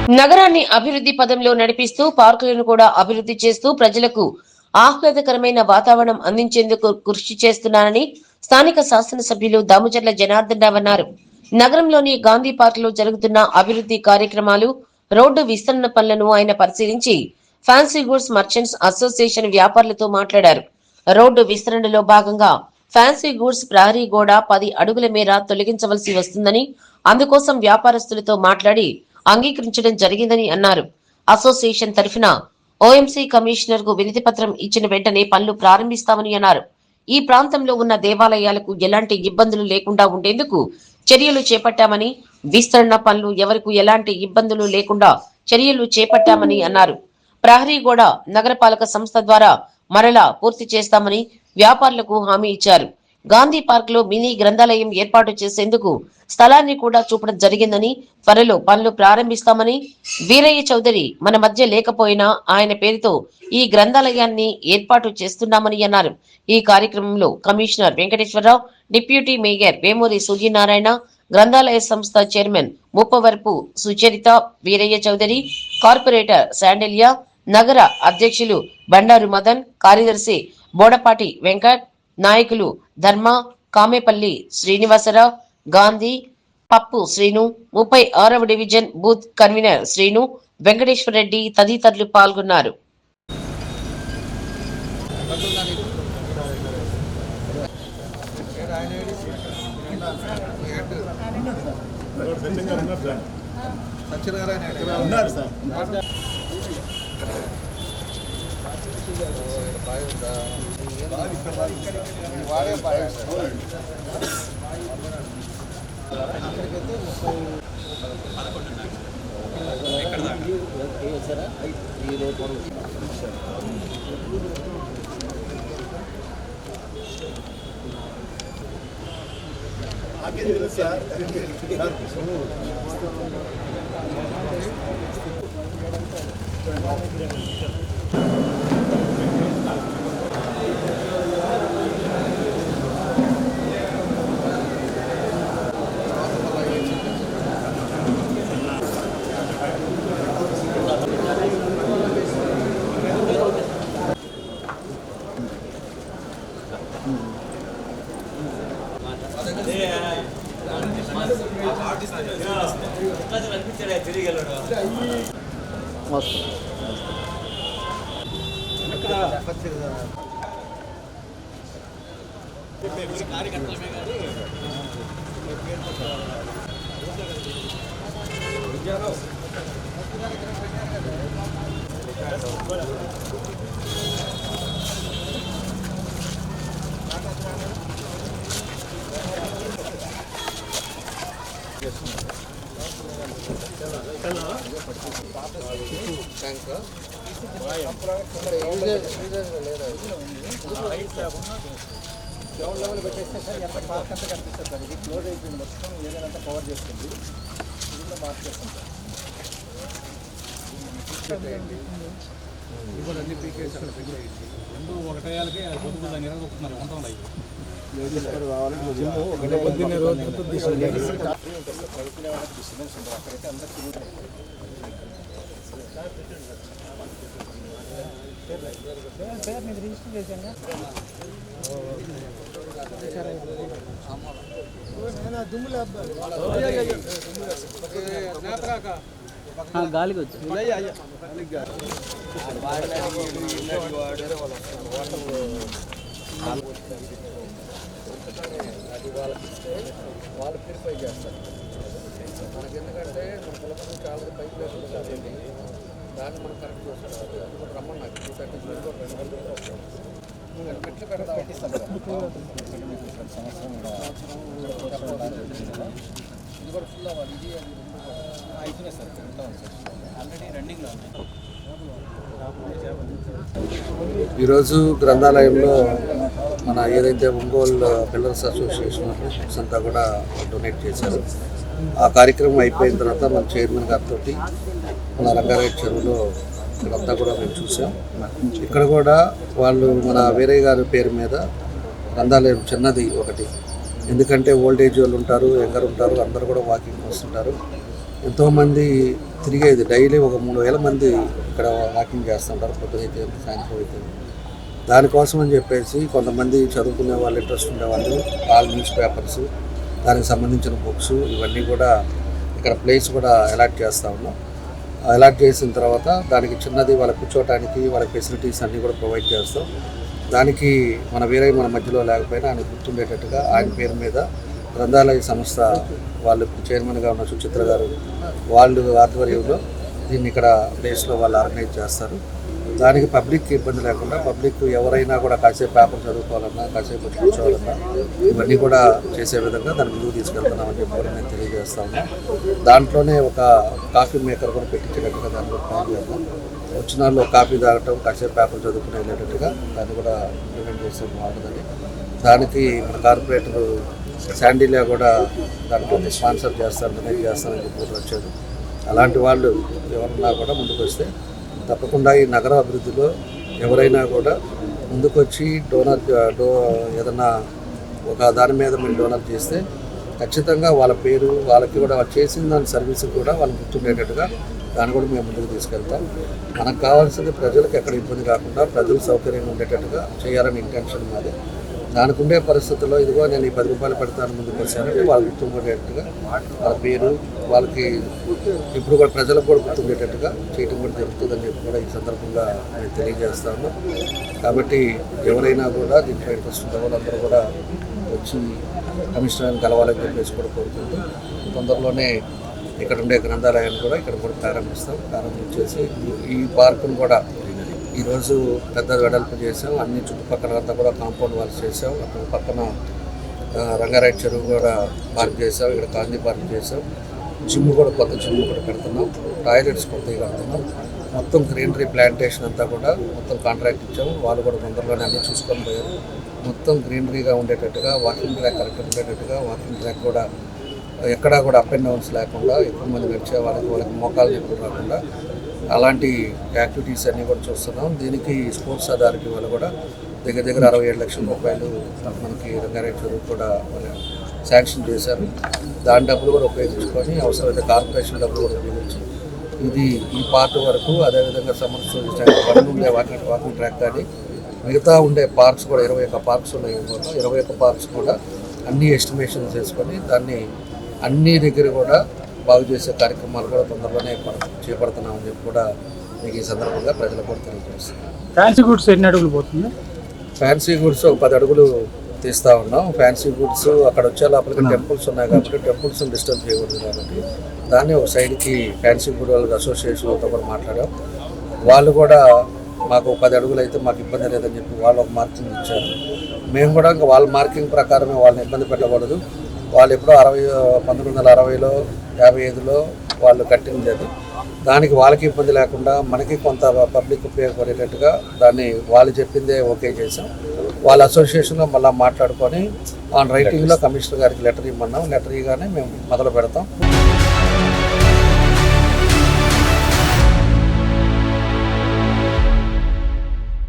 నగరాన్ని అభివృద్ధి పదంలో నడిపిస్తూ పార్కులను కూడా అభివృద్ధి చేస్తూ ప్రజలకు ఆహ్లాదకరమైన వాతావరణం అందించేందుకు కృషి చేస్తున్నానని స్థానిక శాసనసభ్యులు దామచర్ల జనార్దన్ రావు అన్నారు. నగరంలోని గాంధీ పార్క్ లో జరుగుతున్న అభివృద్ధి కార్యక్రమాలు, రోడ్డు విస్తరణ పనులను ఆయన పరిశీలించి ఫ్యాన్సీ గూడ్స్ మర్చెంట్స్ అసోసియేషన్ వ్యాపారులతో మాట్లాడారు. రోడ్డు విస్తరణలో భాగంగా ఫ్యాన్సీ గూడ్స్ ప్రహరీ గోడ 10 అడుగుల మేర తొలగించవలసి వస్తుందని, అందుకోసం వ్యాపారస్తులతో మాట్లాడి అంగీకరించడం జరిగిందని అన్నారు. అసోసియేషన్ తరఫున ఓఎంసీ కమిషనర్ కు వినతి పత్రం ఇచ్చిన వెంటనే పనులు ప్రారంభిస్తామని అన్నారు. ఈ ప్రాంతంలో ఉన్న దేవాలయాలకు ఎలాంటి ఇబ్బందులు లేకుండా ఉండేందుకు చర్యలు చేపట్టామని, విస్తరణ పనులు ఎవరికి ఎలాంటి ఇబ్బందులు లేకుండా చర్యలు చేపట్టామని అన్నారు. ప్రహరీ గోడ నగరపాలక సంస్థ ద్వారా మరలా పూర్తి చేస్తామని వ్యాపారులకు హామీ ఇచ్చారు. గాంధీ పార్క్ లో మినీ గ్రంథాలయం ఏర్పాటు చేసేందుకు స్థలాన్ని కూడా చూపడం జరిగిందని, త్వరలో పనులు ప్రారంభిస్తామని, వీరయ్య చౌదరి మన మధ్య లేకపోయినా ఆయన పేరుతో ఈ గ్రంథాలయాన్ని ఏర్పాటు చేస్తున్నామని అన్నారు. ఈ కార్యక్రమంలో commissioner Venkateswararao, deputy mayor Vemuri Suryanarayana, గ్రంథాలయ సంస్థ చైర్మన్ ముప్పవరపు సుచరిత, వీరయ్య చౌదరి, కార్పొరేటర్ శాండిల్య, నగర అధ్యక్షులు బండారు మదన్, కార్యదర్శి బోడపాటి వెంకట్, నాయకులు ధర్మ, కామేపల్లి శ్రీనివాసరావు, గాంధీ, పప్పు శ్రీను, 36వ division booth convener Srinu, Venkateswara Reddy తదితరులు పాల్గొన్నారు. గ్రౌండ్ లెవెల్ పెట్టేస్తే సార్ ఎంత పార్క్ అంతా కనిపిస్తుంది సార్. ఇది క్లోజ్ అయిపోయింది మొత్తం, ఏదైనా కవర్ చేస్తుంది. ఇది కూడా మార్చేస్తాం సార్. ఇవాళ అన్ని పీకేసి అక్కడ పెట్టి రెండు ఒకటేళ్ళకి పొద్దుకు దాన్ని ఇరగొక్కుతున్నారు ఉంటాం. అక్కడైతే అందరూ పేరు నేను రిజిస్టర్ చేశాను. గాలికి వచ్చి అది వాళ్ళకి ఇస్తే వాళ్ళు ప్యూరిఫై చేస్తారు. మనకి ఎందుకంటే మన కులపతి చాలా పైప్ లేకుండా కాబట్టి దాన్ని మనం కరెక్ట్ చేస్తాం. అది కూడా రమ్మన్నా 230 2 గంటలు వస్తాం. మెట్లు పెట్టిస్తాం కదా సంవత్సరం ఇది కూడా ఫుల్ అవ్వాలి. ఇది అయిపోయినాయి సార్, ఆల్రెడీ రన్నింగ్లో ఉన్నాయి. ఈరోజు గ్రంథాలయంలో మన ఏదైతే ఒంగోలు పిల్లర్స్ అసోసియేషన్ అంతా కూడా డొనేట్ చేశారు. ఆ కార్యక్రమం అయిపోయిన తర్వాత మన చైర్మన్ గారితో మన రంగారెడ్డి చెరువులో ఇక్కడంతా కూడా మేము చూసాం. ఇక్కడ కూడా వాళ్ళు మన వీరయ్య గారి పేరు మీద గ్రంథాలయం చిన్నది ఒకటి, ఎందుకంటే ఓల్డేజ్ వాళ్ళు ఉంటారు, యంగర్ ఉంటారు, అందరూ కూడా వాకింగ్ వస్తుంటారు. ఎంతోమంది తిరిగేది డైలీ ఒక 3,000 మంది ఇక్కడ వాకింగ్ చేస్తుంటారు, పొద్దునైతే సాయంత్రం అయితే. దానికోసం అని చెప్పేసి కొంతమంది చదువుకునే వాళ్ళు, ఇంట్రెస్ట్ ఉండేవాళ్ళు, ఆల్ న్యూస్ పేపర్స్, దానికి సంబంధించిన బుక్స్ ఇవన్నీ కూడా ఇక్కడ ప్లేస్ కూడా అలాట్ చేస్తూ ఉన్నాం. అలాట్ చేసిన తర్వాత దానికి చిన్నది వాళ్ళకి కూర్చోవడానికి వాళ్ళకి ఫెసిలిటీస్ అన్నీ కూడా ప్రొవైడ్ చేస్తాం. దానికి మన వీరయ్య మన మధ్యలో లేకపోయినా ఆయన గుర్తుండేటట్టుగా ఆయన పేరు మీద గ్రంథాలయ సంస్థ వాళ్ళు చైర్మన్గా ఉన్న సుచిత్ర గారు వాళ్ళు ఆధ్వర్యంలో దీన్ని ఇక్కడ ప్లేస్లో వాళ్ళు ఆర్గనైజ్ చేస్తారు. దానికి పబ్లిక్కి ఇబ్బంది లేకుండా పబ్లిక్ ఎవరైనా కూడా కాసేపు పేపర్ చదువుకోవాలన్నా, కాసేపు కూర్చోవాలన్నా ఇవన్నీ కూడా చేసే విధంగా దాన్ని ముందుకు తీసుకెళ్తున్నామని చెప్పి కూడా నేను తెలియజేస్తాను. దాంట్లోనే ఒక కాఫీ మేకర్ కూడా పెట్టించేటట్టుగా దాన్ని కూడా ప్లాన్ చేద్దాం. వచ్చిన వాళ్ళు కాఫీ తాగటం, కాసేపు పేపర్ చదువుకుని వెళ్ళేటట్టుగా దాన్ని కూడా ఇంప్లిమెంట్ చేస్తే బాగుంటుందని. దానికి మన కార్పొరేటర్ శాండీలియా కూడా దాంట్లో స్పాన్సర్ డొనేట్ చేస్తానని చెప్పి వచ్చారు. అలాంటి వాళ్ళు ఎవరన్నా కూడా ముందుకు వస్తే తప్పకుండా ఈ నగర అభివృద్ధిలో ఎవరైనా కూడా ముందుకొచ్చి ఏదన్నా ఒక దాని మీద మీరు డోనర్ చేస్తే ఖచ్చితంగా వాళ్ళ పేరు వాళ్ళకి కూడా చేసిన దాని సర్వీస్ కూడా వాళ్ళకి గుర్తుండేటట్టుగా దాన్ని కూడా మేము ముందుకు తీసుకెళ్తాం. మనకు కావాల్సింది ప్రజలకు ఎక్కడ ఇబ్బంది కాకుండా ప్రజలు సౌకర్యంగా ఉండేటట్టుగా చేయాలని ఇంటెన్షన్ మాది. దానికి ఉండే పరిస్థితుల్లో ఇదిగో నేను ఈ 10 రూపాయలు పెడతాను ముందుకు వచ్చానంటే వాళ్ళు గుర్తుండేటట్టుగా వాళ్ళ పేరు వాళ్ళకి ఇప్పుడు కూడా ప్రజలకు కూడా గుర్తుండేటట్టుగా చేయడం కూడా జరుగుతుందని చెప్పి కూడా ఈ సందర్భంగా నేను తెలియజేస్తాను. కాబట్టి ఎవరైనా కూడా దీంట్లో ఇంట్రెస్ట్ ఉన్న వాళ్ళందరూ కూడా వచ్చి కమిషనర్ని కలవాలని చెప్పేసి కూడా కోరుకుంటూ తొందరలోనే ఇక్కడ ఉండే గ్రంథాలయాన్ని కూడా ఇక్కడ కూడా ప్రారంభించేసి ఈ పార్కును కూడా ఈరోజు పెద్ద వెడల్పు చేసాం. అన్ని చుట్టుపక్కల అంతా కూడా కాంపౌండ్ వాల్స్ చేసాం. అక్కడ పక్కన రంగారాయణ చెరువు కూడా పార్క్ చేసాం. ఇక్కడ గాంధీ పార్క్ చేసాం. జిమ్ కూడా కొత్త జిమ్ కూడా పెడుతున్నాం. టాయిలెట్స్ కొత్తగా కడుతున్నాం. మొత్తం గ్రీనరీ ప్లాంటేషన్ అంతా కూడా మొత్తం కాంట్రాక్ట్ ఇచ్చాము. వాళ్ళు కూడా తొందరలోనే అన్నీ చూసుకొని పోయారు. మొత్తం గ్రీనరీగా ఉండేటట్టుగా, వాకింగ్ ట్రాక్ కరెక్ట్ ఉండేటట్టుగా, వాకింగ్ ట్రాక్ కూడా ఎక్కడా కూడా అప్ అండ్ డౌన్స్ లేకుండా, ఎక్కువ మంది నడిచే వాళ్ళకి మోకాలు నొప్పులు రాకుండా అలాంటి యాక్టివిటీస్ అన్నీ కూడా చూస్తున్నాం. దీనికి స్పోర్ట్స్ అథారిటీ వాళ్ళు కూడా దగ్గర 67 లక్షల రూపాయలు మనకి రంగారెడ్డి చదువు కూడా శాంక్షన్ చేశారు. దాని డబ్బులు కూడా ఉపయోగించుకొని అవసరమైతే కార్పొరేషన్ డబ్బులు కూడా ఉపయోగించి ఈ పార్ట్ వరకు, అదేవిధంగా సమ్మర్ స్టోరేజ్ ఉండే వాకింగ్ ట్రాక్ కానీ మిగతా ఉండే పార్క్స్ కూడా 21 పార్క్స్ ఉన్నాయి. 21 పార్క్స్ కూడా అన్ని ఎస్టిమేషన్ చేసుకొని దాన్ని అన్ని దగ్గర కూడా బాగు చేసే కార్యక్రమాలు కూడా తొందరలోనే చేపడుతున్నామని చెప్పి కూడా మీకు ఈ సందర్భంగా ప్రజలకు కూడా తెలియజేస్తున్నాం. ఫ్యాన్సీ గుడ్స్ ఎన్ని అడుగులు పోతుంది? ఫ్యాన్సీ గుడ్స్ ఒక 10 అడుగులు తీస్తూ ఉన్నాం. ఫ్యాన్సీ గుడ్స్ అక్కడ వచ్చే లోపలికి టెంపుల్స్ ఉన్నాయి కాబట్టి టెంపుల్స్ని డిస్టర్బ్ చేయకూడదు కాబట్టి దాన్ని ఒక సైడ్కి ఫ్యాన్సీ గుడ్ వాళ్ళకి అసోసియేషన్తో కూడా మాట్లాడాం. వాళ్ళు కూడా మాకు 10 అడుగులు అయితే మాకు ఇబ్బంది లేదని చెప్పి వాళ్ళు ఒక మార్కింగ్ ఇచ్చారు. మేము కూడా ఇంకా వాళ్ళ మార్కింగ్ ప్రకారమే వాళ్ళని ఇబ్బంది పెట్టకూడదు. వాళ్ళు ఎప్పుడో 1960లో 55లో వాళ్ళు కట్టింది అది. దానికి వాళ్ళకి ఇబ్బంది లేకుండా మనకి కొంత పబ్లిక్ ఉపయోగపడేటట్టుగా దాన్ని వాళ్ళు చెప్పిందే ఓకే చేసాం. వాళ్ళ అసోసియేషన్లో మళ్ళీ మాట్లాడుకొని ఆన్ రైటింగ్లో కమిషనర్ గారికి లెటర్ ఇవ్వమన్నాం. లెటర్ ఇవ్వగానే మేము మొదలు పెడతాం.